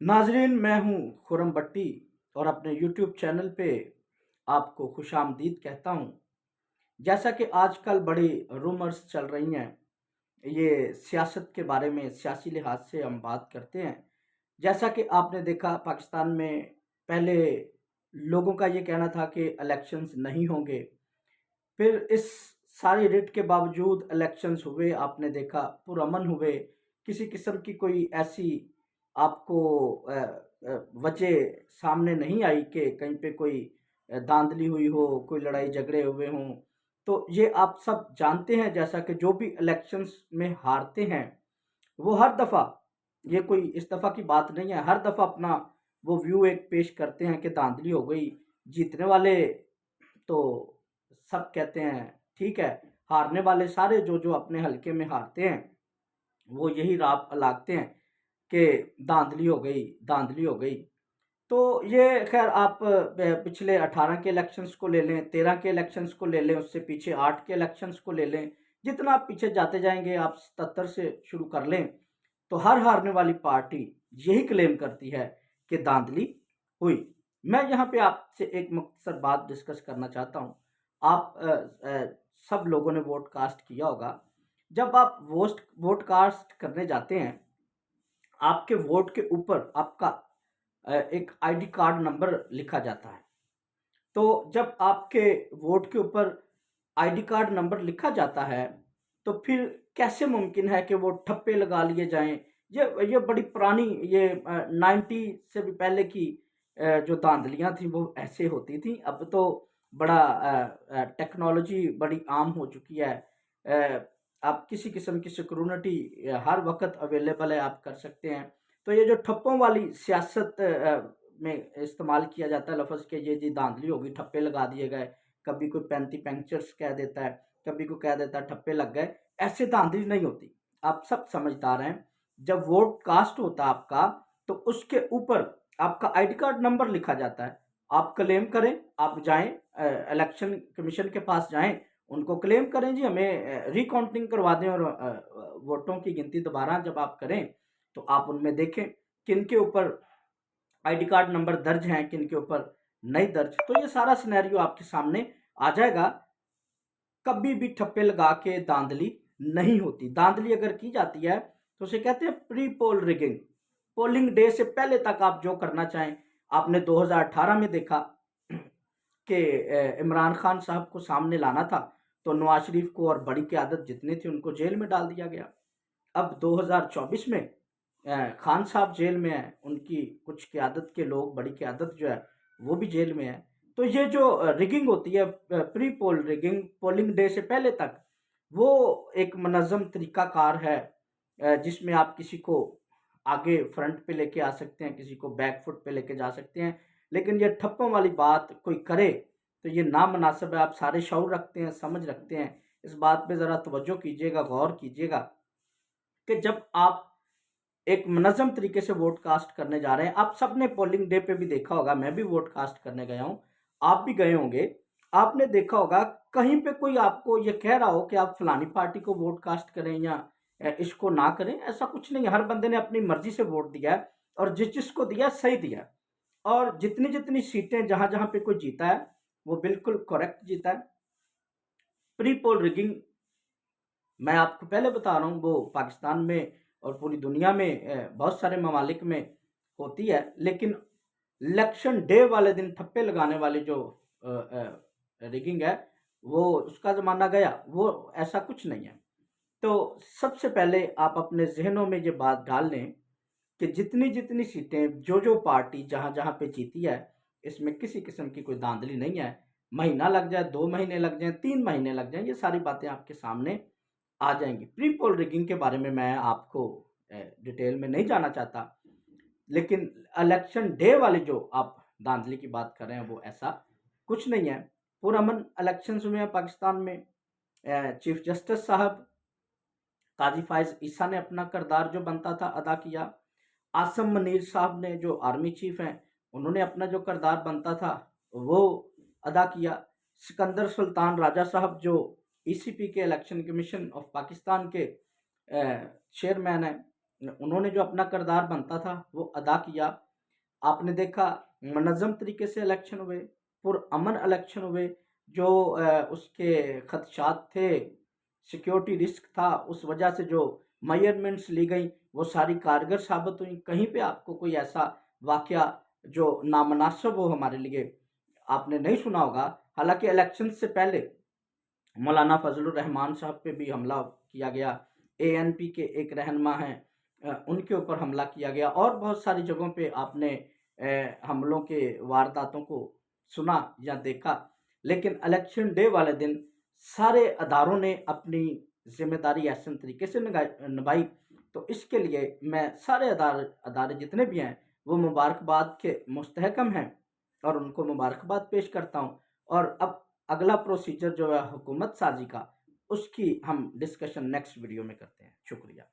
नाजरीन, मैं हूँ खुरम भट्टी और अपने यूट्यूब चैनल पे आपको खुशामदीद कहता हूँ। जैसा कि आजकल बड़ी रूमर्स चल रही हैं, ये सियासत के बारे में सियासी लिहाज से हम बात करते हैं। जैसा कि आपने देखा, पाकिस्तान में पहले लोगों का ये कहना था कि इलेक्शंस नहीं होंगे। फिर इस सारी रिट के बावजूद इलेक्शंस हुए, आपने देखा पुरअमन हुए। किसी किस्म की कोई ऐसी आपको वजह सामने नहीं आई कि कहीं पे कोई धांधली हुई हो, कोई लड़ाई झगड़े हुए हों। तो ये आप सब जानते हैं, जैसा कि जो भी इलेक्शंस में हारते हैं वो हर दफ़ा, ये कोई इस दफ़ा की बात नहीं है, हर दफ़ा अपना वो व्यू एक पेश करते हैं कि धांधली हो गई। जीतने वाले तो सब कहते हैं ठीक है, हारने वाले सारे जो जो अपने हलके में हारते हैं वो यही राग लाते हैं कि धांधली हो गई, धांधली हो गई। तो ये खैर आप पिछले 18 के इलेक्शंस को ले लें, 13 के इलेक्शंस को ले लें, उससे पीछे 8 के इलेक्शंस को ले लें, जितना आप पीछे जाते जाएंगे, आप 77 से शुरू कर लें, तो हर हारने वाली पार्टी यही क्लेम करती है कि धांधली हुई। मैं यहाँ पे आपसे एक मुख्तसर बात डिस्कस करना चाहता हूँ। आप सब लोगों ने वोट कास्ट किया होगा। जब आप वोट कास्ट करने जाते हैं, आपके वोट के ऊपर आपका एक आईडी कार्ड नंबर लिखा जाता है। तो जब आपके वोट के ऊपर आईडी कार्ड नंबर लिखा जाता है, तो फिर कैसे मुमकिन है कि वो ठप्पे लगा लिए जाएं? ये बड़ी पुरानी, ये 90 से भी पहले की जो धांधलियां थी वो ऐसे होती थी। अब तो बड़ा टेक्नोलॉजी बड़ी आम हो चुकी है। आप किसी किस्म की सिक्योरिटी हर वक्त अवेलेबल है, आप कर सकते हैं। तो ये जो ठप्पों वाली सियासत में इस्तेमाल किया जाता है लफ्ज़ के, ये जी धांधली होगी, ठप्पे लगा दिए गए, कभी कोई पैंती पैंचर्स कह देता है, कभी कोई कह देता है ठप्पे लग गए। ऐसे धांधली नहीं होती, आप सब समझदार हैं। जब वोट कास्ट होता है आपका, तो उसके ऊपर आपका आईडी कार्ड नंबर लिखा जाता है। आप क्लेम करें, आप जाएं इलेक्शन कमीशन के पास जाएं, उनको क्लेम करें जी हमें रिकाउंटिंग करवा दें, और वोटों की गिनती दोबारा जब आप करें तो आप उनमें देखें किन के ऊपर आईडी कार्ड नंबर दर्ज हैं, किन के ऊपर नहीं दर्ज। तो ये सारा सिनेरियो आपके सामने आ जाएगा। कभी भी ठप्पे लगा के धांधली नहीं होती। धांधली अगर की जाती है तो उसे कहते हैं pre poll rigging. Polling day से पहले तक आप जो करना चाहें। आपने 2018 में देखा कि इमरान खान साहब को सामने लाना था, तो नवाज शरीफ को और बड़ी क़यादत जितने थे उनको जेल में डाल दिया गया। अब 2024 में खान साहब जेल में हैं, उनकी कुछ क़यादत के लोग, बड़ी क़यादत जो है वो भी जेल में है। तो ये जो रिगिंग होती है, pre poll rigging, polling day से पहले तक, वो एक मनज़्ज़म तरीक़ाकार है जिसमें आप किसी को आगे फ्रंट पे लेके आ सकते हैं, किसी को बैक फुट पे लेके जा सकते हैं। लेकिन ये ठप्पों वाली बात कोई करे तो ये नामुनासिब है। आप सारे शऊर रखते हैं, समझ रखते हैं, इस बात पे ज़रा तवज्जो कीजिएगा, गौर कीजिएगा कि जब आप एक मुनज़्ज़म तरीके से वोट कास्ट करने जा रहे हैं, आप सबने पोलिंग डे पे भी देखा होगा, मैं भी वोट कास्ट करने गया हूँ, आप भी गए होंगे, आपने देखा होगा कहीं पे कोई आपको ये कह रहा हो कि आप फलानी पार्टी को वोट कास्ट करें या इसको ना करें, ऐसा कुछ नहीं है। हर बंदे ने अपनी मर्जी से वोट दिया है और जिस जिसको दिया सही दिया है। और जितनी जितनी सीटें जहां जहां पे कोई जीता है वो बिल्कुल करेक्ट जीता है। प्री पोल रिगिंग मैं आपको पहले बता रहा हूँ, वो पाकिस्तान में और पूरी दुनिया में बहुत सारे ममालिक में होती है। लेकिन इलेक्शन डे वाले दिन ठप्पे लगाने वाली जो रिगिंग है, वो उसका ज़माना गया, वो ऐसा कुछ नहीं है। तो सबसे पहले आप अपने ज़हनों में ये बात डाल लें कि जितनी जितनी सीटें जो जो पार्टी जहाँ जहाँ पे जीती है, इसमें किसी किस्म की कोई धांधली नहीं है। महीना लग जाए, 2 महीने लग जाएं, 3 महीने लग जाएं, ये सारी बातें आपके सामने आ जाएंगी। प्री पोल रिगिंग के बारे में मैं आपको डिटेल में नहीं जाना चाहता, लेकिन इलेक्शन डे वाली जो आप धांधली की बात कर रहे हैं वो ऐसा कुछ नहीं है। पुरअमन इलेक्शंस हुए हैं पाकिस्तान में। चीफ जस्टिस साहब काजी फाइज ईसा ने अपना किरदार जो बनता था अदा किया। आसम मनीर साहब ने, जो आर्मी चीफ हैं, उन्होंने अपना जो किरदार बनता था वो अदा किया। सिकंदर सुल्तान राजा साहब जो ईसीपी के इलेक्शन कमीशन ऑफ पाकिस्तान के चेयरमैन हैं, उन्होंने जो अपना किरदार बनता था वो अदा किया। आपने देखा मनज़्ज़म तरीके से इलेक्शन हुए, पुरअमन इलेक्शन हुए। जो उसके खदशात थे, सिक्योरिटी रिस्क था, उस वजह से जो मेजरमेंट्स ली गई वो सारी कारगर साबित हुई। कहीं पे आपको कोई ऐसा वाक़या जो नामुनासिब हो हमारे लिए आपने नहीं सुना होगा। हालाँकि इलेक्शन से पहले मौलाना फजलुर रहमान साहब पे भी हमला किया गया, एएनपी के एक रहनुमा हैं, उनके ऊपर हमला किया गया और बहुत सारी जगहों पे आपने हमलों के वारदातों को सुना या देखा। लेकिन इलेक्शन डे वाले दिन सारे अदारों ने अपनी ज़िम्मेदारी एहसन तरीके से निभाई। तो इसके लिए मैं सारे अदारे जितने भी हैं वो मुबारकबाद के मुस्तहकम हैं और उनको मुबारकबाद पेश करता हूँ। और अब अगला प्रोसीजर जो है हुकूमत साजी का, उसकी हम डिस्कशन नेक्स्ट वीडियो में करते हैं। शुक्रिया।